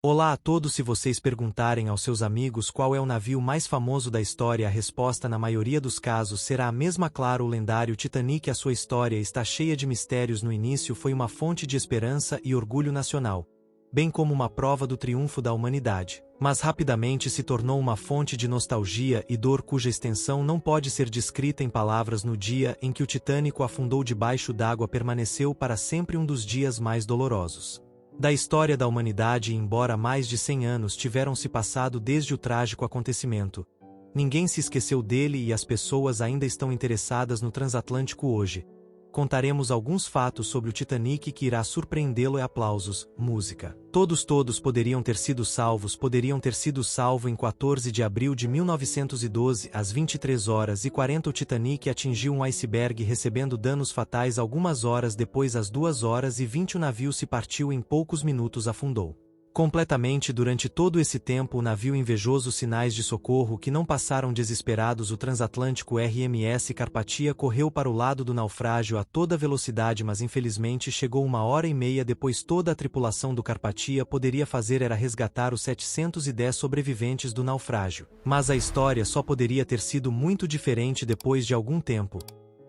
Olá a todos. Se vocês perguntarem aos seus amigos qual é o navio mais famoso da história, a resposta na maioria dos casos será a mesma. Claro, o lendário Titanic. A sua história está cheia de mistérios. No início foi uma fonte de esperança e orgulho nacional, bem como uma prova do triunfo da humanidade, mas rapidamente se tornou uma fonte de nostalgia e dor cuja extensão não pode ser descrita em palavras. No dia em que o Titânico afundou debaixo d'água, permaneceu para sempre um dos dias mais dolorosos da história da humanidade. E embora mais de 100 anos tiveram se passado desde o trágico acontecimento, ninguém se esqueceu dele e as pessoas ainda estão interessadas no transatlântico. Hoje contaremos alguns fatos sobre o Titanic que irá surpreendê-lo. Aplausos, música. Todos poderiam ter sido salvos. Em 14 de abril de 1912, às 23h40, o Titanic atingiu um iceberg, recebendo danos fatais. Algumas horas depois, às 2h20, o navio se partiu. Em poucos minutos afundou completamente. Durante todo esse tempo, o navio invejoso sinais de socorro que não passaram desesperados. O transatlântico RMS Carpathia correu para o lado do naufrágio a toda velocidade, mas infelizmente chegou 1h30 depois. Toda a tripulação do Carpathia poderia fazer era resgatar os 710 sobreviventes do naufrágio. Mas a história só poderia ter sido muito diferente. Depois de algum tempo,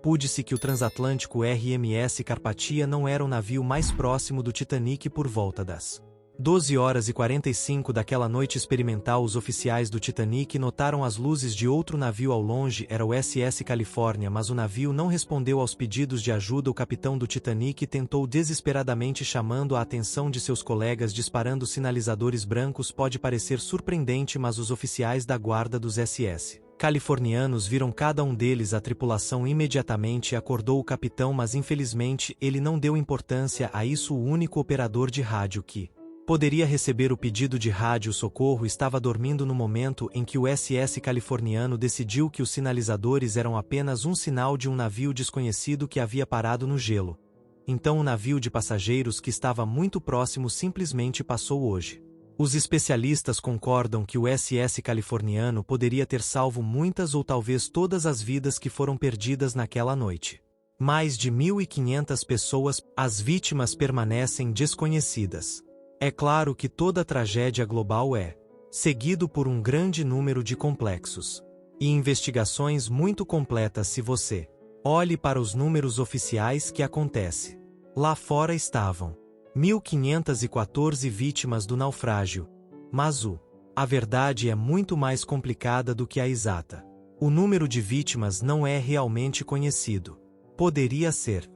pude-se que o transatlântico RMS Carpathia não era o navio mais próximo do Titanic. Por volta das 12h45 daquela noite experimental, os oficiais do Titanic notaram as luzes de outro navio ao longe. Era o SS Califórnia, mas o navio não respondeu aos pedidos de ajuda. O capitão do Titanic tentou desesperadamente, chamando a atenção de seus colegas, disparando sinalizadores brancos. Pode parecer surpreendente, mas os oficiais da guarda dos SS californianos viram cada um deles. A tripulação imediatamente acordou o capitão, mas infelizmente ele não deu importância a isso. O único operador de rádio que poderia receber o pedido de rádio socorro estava dormindo no momento em que o SS californiano decidiu que os sinalizadores eram apenas um sinal de um navio desconhecido que havia parado no gelo. Então o navio de passageiros, que estava muito próximo, simplesmente passou. Hoje, os especialistas concordam que o SS californiano poderia ter salvo muitas ou talvez todas as vidas que foram perdidas naquela noite. Mais de 1.500 pessoas. As vítimas permanecem desconhecidas. É claro que toda tragédia global é seguido por um grande número de complexos e investigações muito completas. Se você olhe para os números oficiais que acontece lá fora, estavam 1.514 vítimas do naufrágio, mas a verdade é muito mais complicada do que a exata. O número de vítimas não é realmente conhecido. Poderia ser.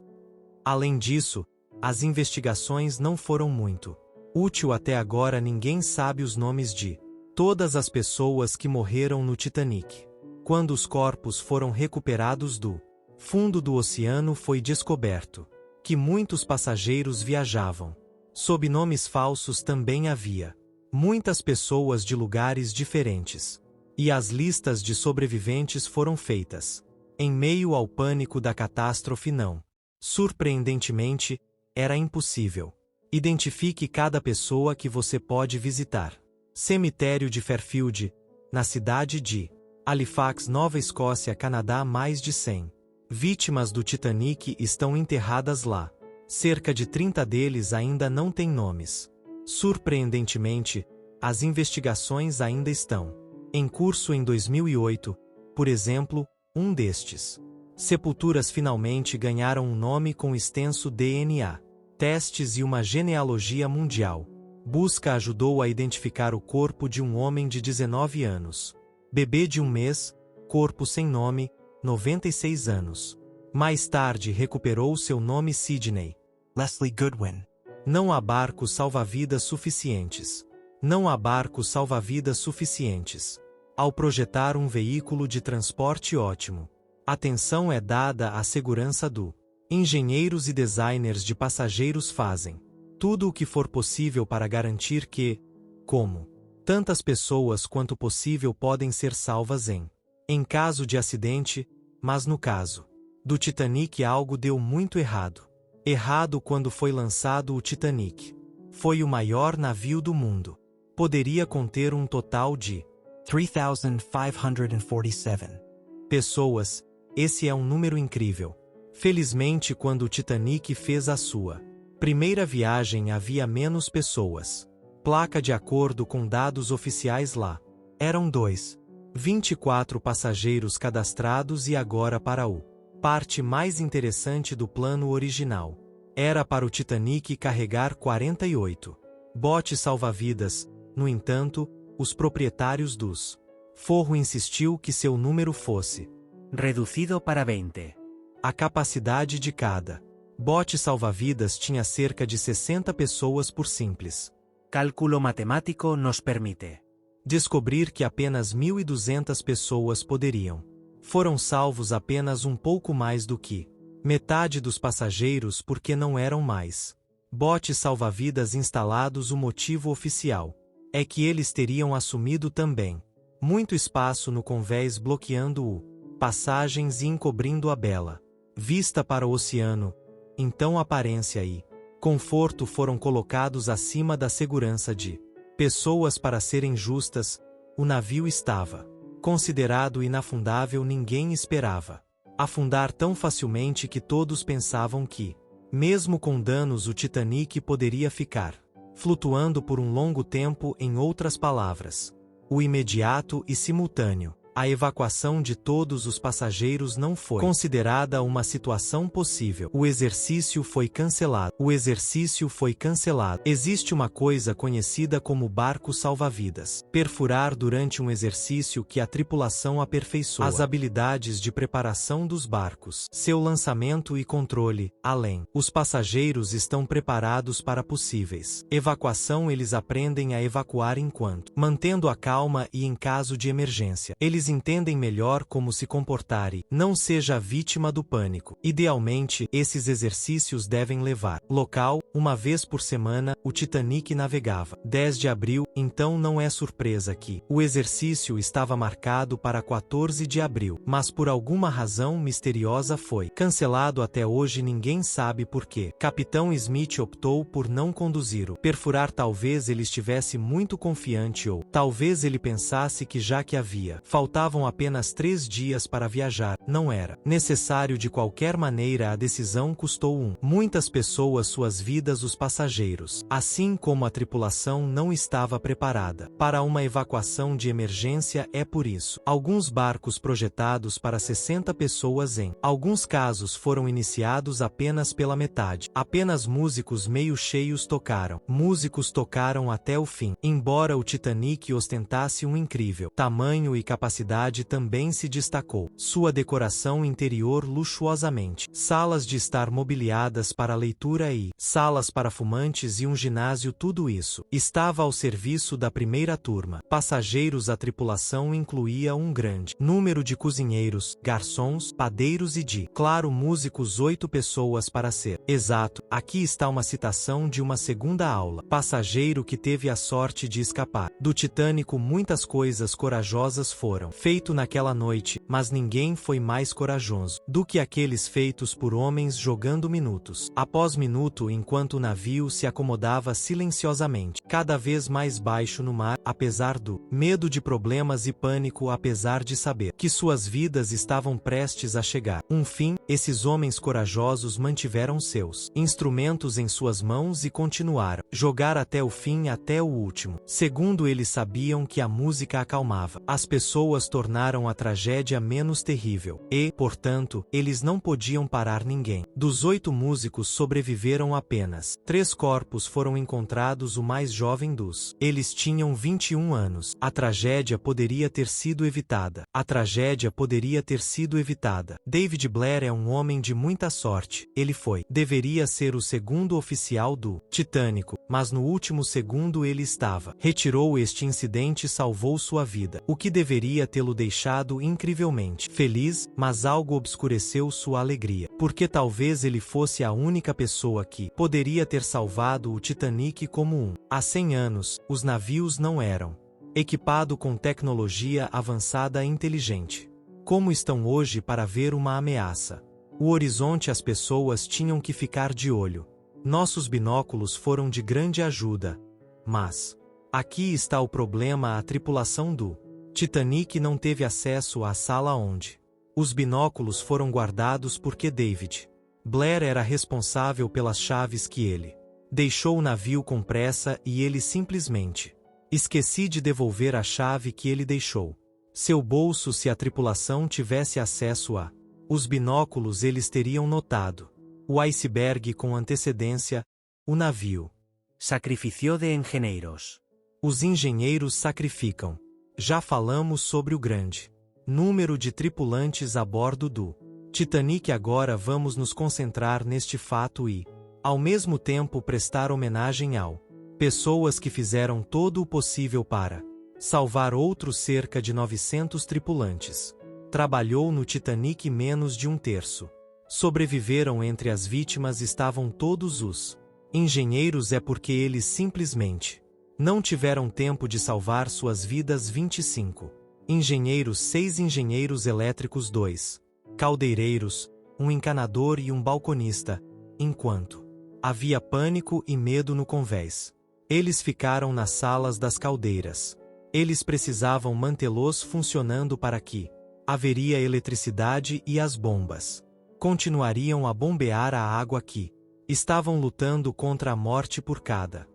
Além disso, as investigações não foram muito útil até agora. Ninguém sabe os nomes de todas as pessoas que morreram no Titanic. Quando os corpos foram recuperados do fundo do oceano, foi descoberto que muitos passageiros viajavam sob nomes falsos. Também havia muitas pessoas de lugares diferentes, e as listas de sobreviventes foram feitas em meio ao pânico da catástrofe. Não surpreendentemente, era impossível. Identifique cada pessoa que você pode visitar. Cemitério de Fairfield, na cidade de Halifax, Nova Escócia, Canadá. Mais de 100 vítimas do Titanic estão enterradas lá. Cerca de 30 deles ainda não têm nomes. Surpreendentemente, as investigações ainda estão em curso. Em 2008, por exemplo, um destes sepulturas finalmente ganharam um nome com extenso DNA testes e uma genealogia mundial. Busca ajudou a identificar o corpo de um homem de 19 anos. Bebê de 1 mês, corpo sem nome, 96 anos. Mais tarde recuperou seu nome. Sidney Leslie Goodwin. Não há barcos salva-vidas suficientes. Não há barcos salva-vidas suficientes. Ao projetar um veículo de transporte ótimo, atenção é dada à segurança do engenheiros e designers de passageiros fazem tudo o que for possível para garantir que, como tantas pessoas quanto possível podem ser salvas em caso de acidente, mas no caso do Titanic algo deu muito errado. Errado quando foi lançado. O Titanic foi o maior navio do mundo. Poderia conter um total de 3,547 pessoas. Esse é um número incrível. Felizmente, quando o Titanic fez a sua primeira viagem, havia menos pessoas. Placa de acordo com dados oficiais lá. Eram 24 passageiros cadastrados e agora para o parte mais interessante do plano original. Era para o Titanic carregar 48 botes salva-vidas. No entanto, os proprietários dos Forro insistiu que seu número fosse reducido para 20. A capacidade de cada bote salva-vidas tinha cerca de 60 pessoas por simples Cálculo matemático nos permite descobrir que apenas 1.200 pessoas poderiam. Foram salvos apenas um pouco mais do que metade dos passageiros porque não eram mais botes salva-vidas instalados. O motivo oficial é que eles teriam assumido também muito espaço no convés, bloqueando o passagens e encobrindo a bela vista para o oceano. Então aparência e conforto foram colocados acima da segurança de pessoas para serem justas. O navio estava considerado inafundável. Ninguém esperava afundar tão facilmente que todos pensavam que, mesmo com danos, o Titanic poderia ficar flutuando por um longo tempo. Em outras palavras, o imediato e simultâneo a evacuação de todos os passageiros não foi considerada uma situação possível. O exercício foi cancelado. Existe uma coisa conhecida como barco salva-vidas. Perfurar durante um exercício que a tripulação aperfeiçoa as habilidades de preparação dos barcos, seu lançamento e controle. Além, os passageiros estão preparados para possíveis evacuação. Eles aprendem a evacuar enquanto mantendo a calma e, em caso de emergência, eles entendem melhor como se comportar e não seja vítima do pânico. Idealmente, esses exercícios devem levar local. Uma vez por semana, o Titanic navegava 10 de abril, então não é surpresa que o exercício estava marcado para 14 de abril, mas por alguma razão misteriosa foi cancelado. Até hoje ninguém sabe por quê. Capitão Smith optou por não conduzir o perfurar. Talvez ele estivesse muito confiante, ou talvez ele pensasse que, já que faltavam apenas 3 dias para viajar, não era necessário. De qualquer maneira, a decisão custou muitas pessoas suas vidas. Os passageiros, assim como a tripulação, não estava preparada para uma evacuação de emergência. É por isso, alguns barcos projetados para 60 pessoas em alguns casos foram iniciados apenas pela metade. Apenas músicos meio cheios tocaram. Músicos tocaram até o fim. Embora o Titanic ostentasse um incrível tamanho e capacidade, também se destacou sua decoração interior luxuosamente. Salas de estar mobiliadas para leitura e salas para fumantes e um ginásio. Tudo isso estava ao serviço da primeira turma. Passageiros. A tripulação incluía um grande número de cozinheiros, garçons, padeiros e, de claro, músicos. 8 pessoas para ser exato. Aqui está uma citação de uma segunda aula. Passageiro que teve a sorte de escapar do Titânico. Muitas coisas corajosas foram feitas naquela noite, mas ninguém foi mais corajoso do que aqueles feitos por homens jogando minutos após minuto enquanto o navio se acomodava silenciosamente, cada vez mais baixo no mar, apesar do medo de problemas e pânico. Apesar de saber que suas vidas estavam prestes a chegar um fim, esses homens corajosos mantiveram seus instrumentos em suas mãos e continuaram jogar até o fim, até o último segundo. Eles sabiam que a música acalmava as pessoas, tornaram a tragédia menos terrível e, portanto, eles não podiam parar ninguém. Dos 8 músicos sobreviveram apenas 3 corpos foram encontrados. O mais jovem dos eles tinham 21 anos. A tragédia poderia ter sido evitada. David Blair é um homem de muita sorte. Ele deveria ser o segundo oficial do Titânico, mas no último segundo ele retirou. Este incidente salvou sua vida, o que deveria tê-lo deixado incrivelmente feliz, mas algo obscureceu sua alegria, porque talvez ele fosse a única pessoa que poderia ter salvado o Titanic. Como há 100 anos, os navios não eram equipados com tecnologia avançada e inteligente como estão hoje para ver uma ameaça. O horizonte. As pessoas tinham que ficar de olho. Nossos binóculos foram de grande ajuda, mas aqui está o problema: a tripulação do Titanic não teve acesso à sala onde os binóculos foram guardados porque David Blair era responsável pelas chaves que ele Deixou o navio com pressa e ele simplesmente: esqueci de devolver a chave que ele deixou. Seu bolso se a tripulação tivesse acesso a. Os binóculos eles teriam notado. O iceberg com antecedência. O navio. Sacrificio de engenheiros. Os engenheiros sacrificam. Já falamos sobre o grande número de tripulantes a bordo do Titanic. Agora vamos nos concentrar neste fato e, ao mesmo tempo, prestar homenagem ao pessoas que fizeram todo o possível para salvar outros cerca de 900 tripulantes. Trabalhou no Titanic menos de um terço. Sobreviveram. Entre as vítimas estavam todos os engenheiros. É porque eles simplesmente não tiveram tempo de salvar suas vidas. 25 engenheiros, 6 engenheiros elétricos, 2 caldeireiros, um encanador e um balconista. Enquanto havia pânico e medo no convés, eles ficaram nas salas das caldeiras. Eles precisavam mantê-los funcionando para que haveria eletricidade e as bombas continuariam a bombear a água que estavam lutando contra a morte por cada